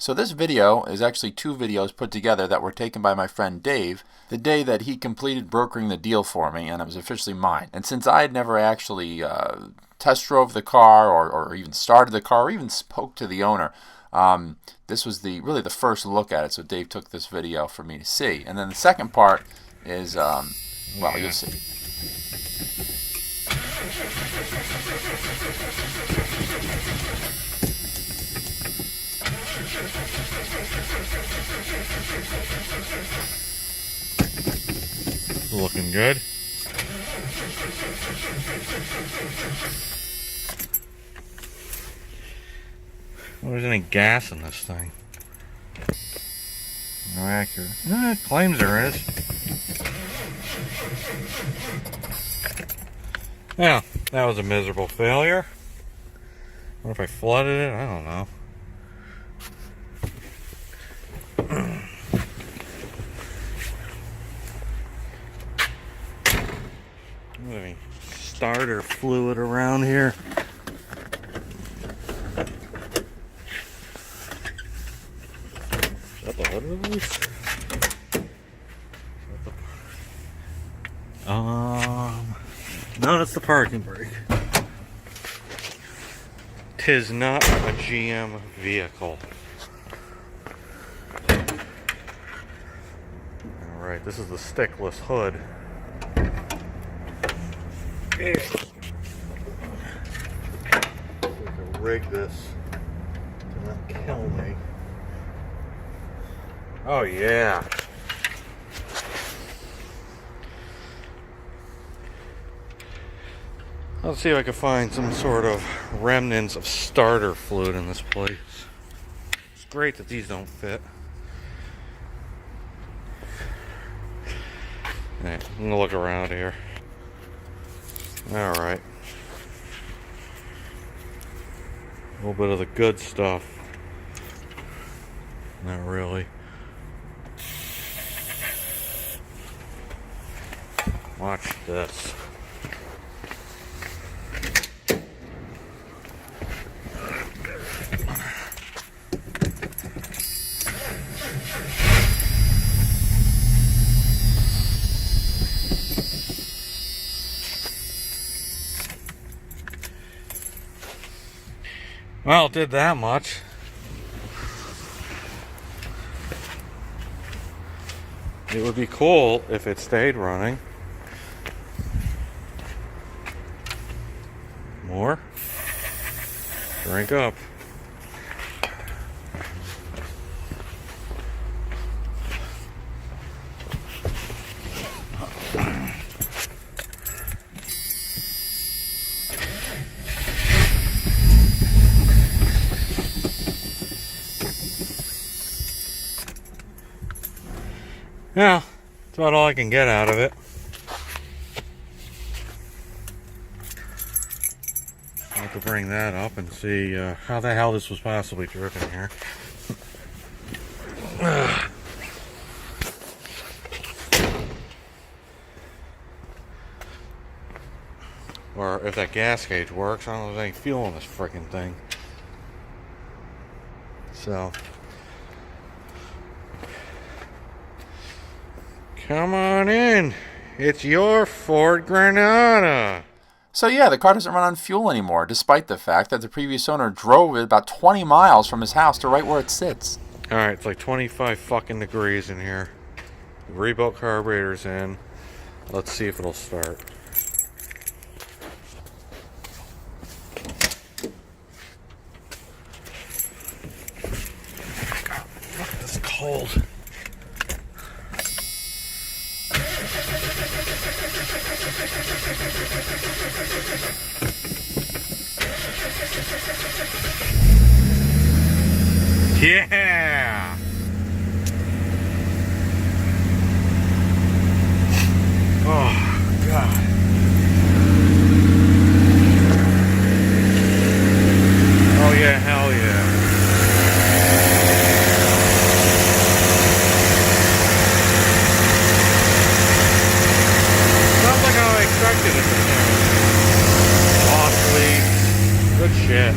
So this video is actually two videos put together that were taken by my friend Dave the day that he completed brokering the deal for me and it was officially mine. And since I had never actually test drove the car or even started the car or even spoke to the owner, this was really the first look at it. So Dave took this video for me to see. And then the second part is, well, you'll see. Looking good. Well, there's any gas in this thing. No accurate. It claims there is. Yeah, that was a miserable failure. What if I flooded it? I don't know. Any starter fluid around here? Is that the hood release? No, that's the parking brake. Tis not a GM vehicle. Alright, this is the stickless hood. We can rig this to not kill me. Oh yeah. Let's see if I can find some sort of remnants of starter fluid in this place. It's great that these don't fit. Alright, I'm gonna look around here. Alright. A little bit of the good stuff. Not really. Watch this. Well, it did that much. It would be cool if it stayed running. More? Drink up. Yeah, that's about all I can get out of it. I'll have to bring that up and see how the hell this was possibly driven here. Or if that gas gauge works. I don't know if there's any fuel in this freaking thing. So come on in. It's your Ford Granada. So yeah, the car doesn't run on fuel anymore, despite the fact that the previous owner drove it about 20 miles from his house to right where it sits. Alright, it's like 25 fucking degrees in here. The rebuilt carburetor's in. Let's see if it'll start. God, fuck, this is cold. Yeah! Oh, God. Oh, yeah, hell yeah. Sounds like how I expected it to sound. Softly. Good shit.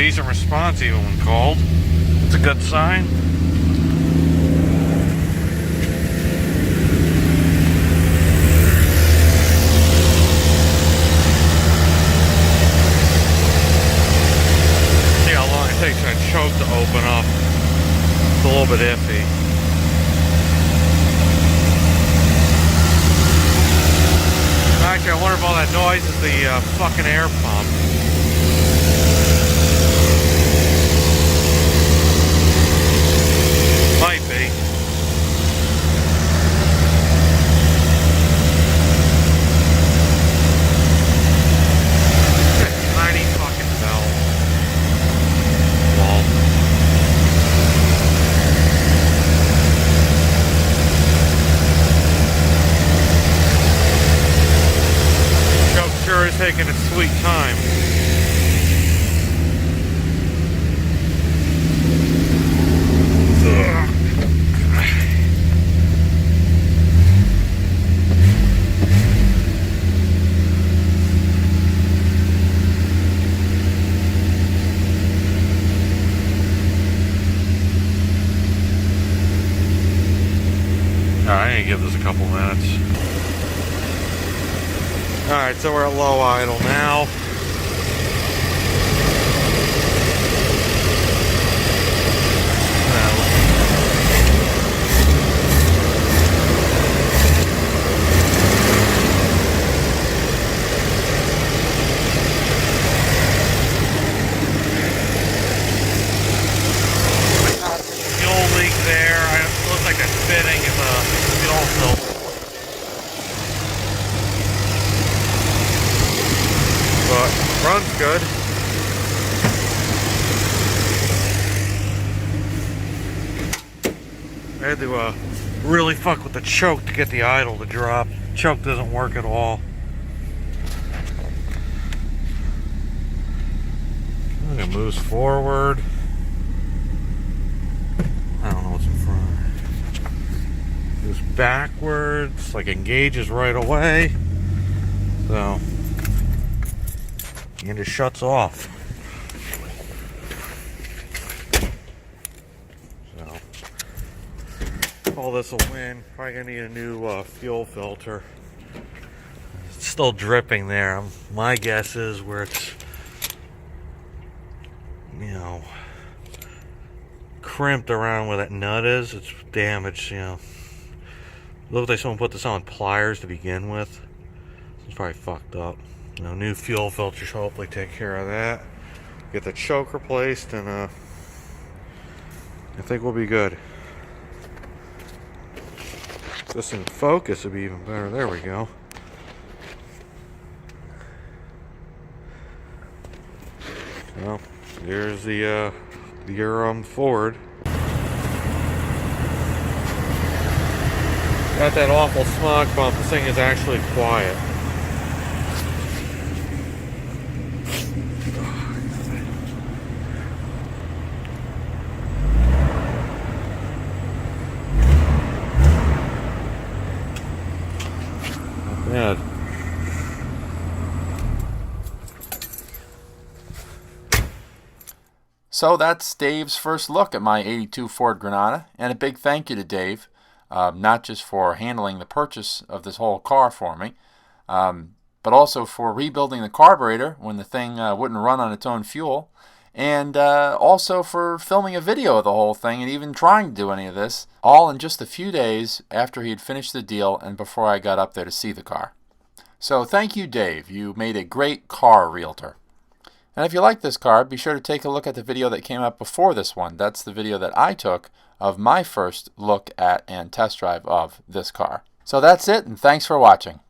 decent response even when called. It's a good sign. See how long it takes that choke to open up. It's a little bit iffy. Actually, I wonder if all that noise is the fucking air pump. Might be. Tiny fucking bell. Wall. Choke sure is taking its sweet time. Alright, I need to give this a couple minutes. Alright, so we're at low idle now. Fuel leak there. It looks like a fitting is a fuel filter. But runs good. I had to really fuck with the choke to get the idle to drop. Choke doesn't work at all. And it moves forward. I don't know what's in front. Moves backwards, like engages right away. So, and it shuts off. So, all this will win. Probably gonna need a new fuel filter. It's still dripping there. My guess is where it's, you know, crimped around where that nut is, it's damaged, you know. Looks like someone put this on pliers to begin with. It's probably fucked up. You know, new fuel filter should hopefully take care of that. Get the choke replaced, and I think we'll be good. This in focus would be even better. There we go. Well, here's the Ford. Got that awful smog bump. This thing is actually quiet. Not bad. So that's Dave's first look at my 82 Ford Granada, and a big thank you to Dave, not just for handling the purchase of this whole car for me, but also for rebuilding the carburetor when the thing wouldn't run on its own fuel, and also for filming a video of the whole thing and even trying to do any of this, all in just a few days after he had finished the deal and before I got up there to see the car. So thank you, Dave. You made a great car realtor. And if you like this car, be sure to take a look at the video that came out before this one. That's the video that I took of my first look at and test drive of this car. So that's it, and thanks for watching.